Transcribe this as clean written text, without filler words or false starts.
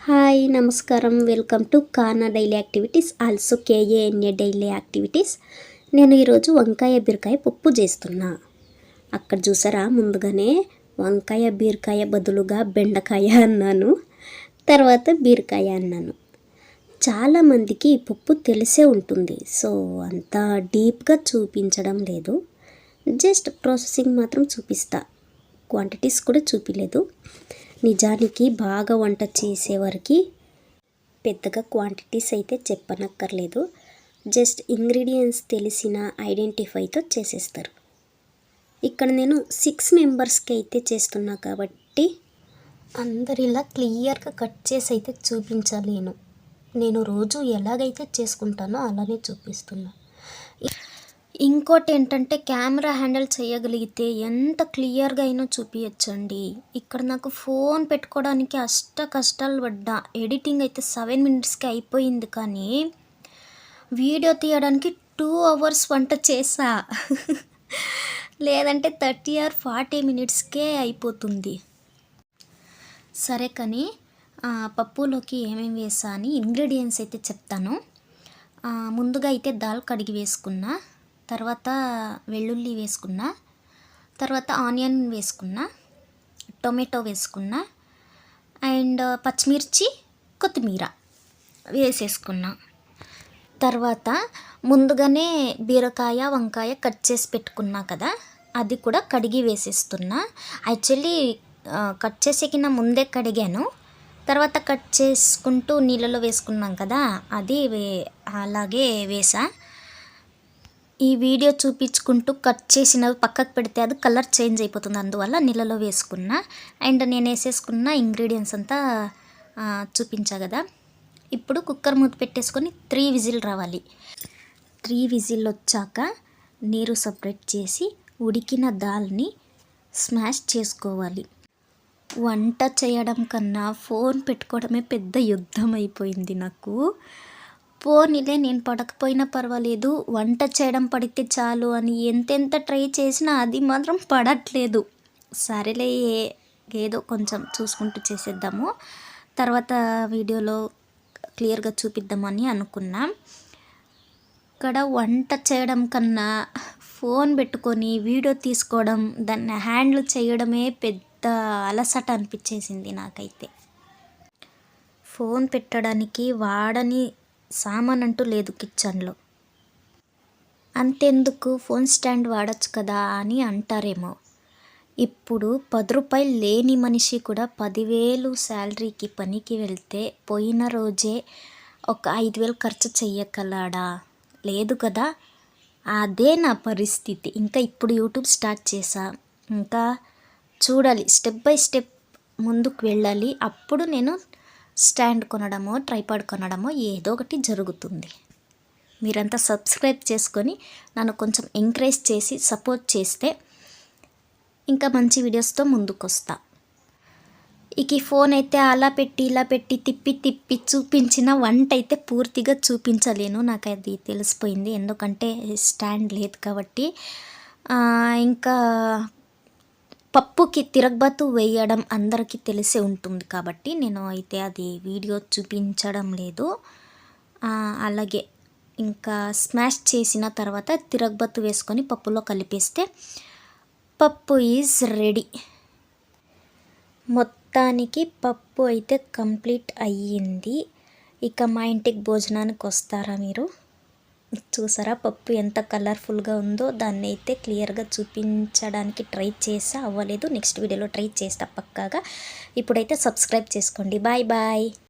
Hi నమస్కారం, welcome to Kana daily activities, also K A N A daily activities. నేను ఈరోజు వంకాయ బీరకాయ పప్పు చేస్తున్నా. అక్కడ చూసారా, ముందుగానే వంకాయ బీరకాయ బదులుగా బెండకాయ అన్నాను, తర్వాత బీరకాయ అన్నాను. చాలామందికి ఈ పప్పు తెలిసే ఉంటుంది, సో అంత డీప్గా చూపించడం లేదు. జస్ట్ ప్రాసెసింగ్ మాత్రం చూపిస్తా, క్వాంటిటీస్ కూడా చూపించలేదు. నిజానికి బాగా వంట చేసేవారికి పెద్దగా క్వాంటిటీస్ అయితే చెప్పనక్కర్లేదు, జస్ట్ ఇంగ్రీడియంట్స్ తెలిసిన ఐడెంటిఫైతో చేసేస్తారు. ఇక్కడ నేను 6 మెంబర్స్కి అయితే చేస్తున్నా కాబట్టి అందరిలా క్లియర్గా కట్ చేసి అయితే చూపించాలి. నేను రోజు ఎలాగైతే చేసుకుంటానో అలానే చూపిస్తున్నా. ఇంకోటి ఏంటంటే, కెమెరా హ్యాండిల్ చేయగలిగితే ఎంత క్లియర్గా అయినా చూపించండి. ఇక్కడ నాకు ఫోన్ పెట్టుకోవడానికి కష్టాలు పడ్డా. ఎడిటింగ్ అయితే 7 మినిట్స్కి అయిపోయింది, కానీ వీడియో తీయడానికి 2 అవర్స్ వంట చేసా. లేదంటే 30 or 40 మినిట్స్కే అయిపోతుంది. సరే, కానీ పప్పులోకి ఏమేమి వేసా అని ఇంగ్రీడియంట్స్ అయితే చెప్తాను. ముందుగా అయితే దాల్ కడిగి వేసుకున్నా, తర్వాత వెల్లుల్లి వేసుకున్నా, తర్వాత ఆనియన్ వేసుకున్నా, టొమాటో వేసుకున్నా, అండ్ పచ్చిమిర్చి, కొత్తిమీర వేసేసుకున్నా. తర్వాత ముందుగానే బీరకాయ వంకాయ కట్ చేసి పెట్టుకున్నా కదా, అది కూడా కడిగి వేసేస్తున్నా. యాక్చువల్లీ కట్ చేసేకిన ముందే కడిగాను, తర్వాత కట్ చేసుకుంటూ నీళ్ళలో వేసుకున్నాం కదా, అది అలాగే వేసా. ఈ వీడియో చూపించుకుంటూ కట్ చేసినవి పక్కకు పెడితే అది కలర్ చేంజ్ అయిపోతుంది, అందువల్ల నీళ్ళలో వేసుకున్నా. అండ్ నేను వేసేసుకున్న ఇంగ్రీడియంట్స్ అంతా చూపించా కదా. ఇప్పుడు కుక్కర్ మూత పెట్టేసుకొని 3 విజిల్ రావాలి. 3 విజిల్ వచ్చాక నీరు సపరేట్ చేసి ఉడికిన దాల్ని స్మాష్ చేసుకోవాలి. వంట చేయడం కన్నా ఫోన్ పెట్టుకోవడమే పెద్ద యుద్ధం అయిపోయింది నాకు. పోనీలే, నేను పడకపోయినా పర్వాలేదు, వంట చేయడం పడితే చాలు అని ఎంతెంత ట్రై చేసినా అది మాత్రం పడట్లేదు. సరేలే, ఏదో కొంచెం చూసుకుంటూ చేసేద్దాము, తర్వాత వీడియోలో క్లియర్గా చూపిద్దామని అనుకున్నా. ఇక్కడ వంట చేయడం కన్నా ఫోన్ పెట్టుకొని వీడియో తీసుకోవడం, దాన్ని హ్యాండిల్ చేయడమే పెద్ద అలసట అనిపించేసింది నాకైతే. ఫోన్ పెట్టడానికి వాడని సామాన్ అంటూ లేదు కిచెన్లో. అంతెందుకు, ఫోన్ స్టాండ్ వాడచ్చు కదా అని అంటారేమో. ఇప్పుడు 10 రూపాయలు లేని మనిషి కూడా 10,000 శాలరీకి పనికి వెళ్తే పోయిన రోజే ఒక 5,000 ఖర్చు చెయ్యగలడా? లేదు కదా. అదే నా పరిస్థితి. ఇంకా ఇప్పుడు యూట్యూబ్ స్టార్ట్ చేసా, ఇంకా చూడాలి, స్టెప్ బై స్టెప్ ముందుకు వెళ్ళాలి. అప్పుడు నేను స్టాండ్ కొనడమో ట్రైపాడ్ కొనడమో ఏదో ఒకటి జరుగుతుంది. మీరంతా సబ్స్క్రైబ్ చేసుకొని నన్ను కొంచెం ఎంకరేజ్ చేసి సపోర్ట్ చేస్తే ఇంకా మంచి వీడియోస్తో ముందుకు వస్తా. ఇక ఈ ఫోన్ అయితే అలా పెట్టి ఇలా పెట్టి తిప్పి చూపించిన వంట అయితే పూర్తిగా చూపించలేను, నాకు అది తెలిసిపోయింది. ఎందుకంటే స్టాండ్ లేదు కాబట్టి. ఇంకా పప్పుకి తిరగబాతు వేయడం అందరికీ తెలిసే ఉంటుంది కాబట్టి నేను అయితే అది వీడియో చూపించడం లేదు. అలాగే ఇంకా స్మాష్ చేసిన తర్వాత తిరగబాతు వేసుకొని పప్పులో కలిపేస్తే పప్పు ఈజ్ రెడీ. మొత్తానికి పప్పు అయితే కంప్లీట్ అయ్యింది. ఇక మా ఇంటికి భోజనానికి వస్తారా మీరు? చూసారా పప్పు ఎంత కలర్ఫుల్గా ఉందో. దాన్ని అయితే క్లియర్గా చూపించడానికి ట్రై చేసా, అవ్వలేదు. నెక్స్ట్ వీడియోలో ట్రై చేస్తా పక్కాగా. ఇప్పుడైతే సబ్స్క్రైబ్ చేసుకోండి. Bye bye.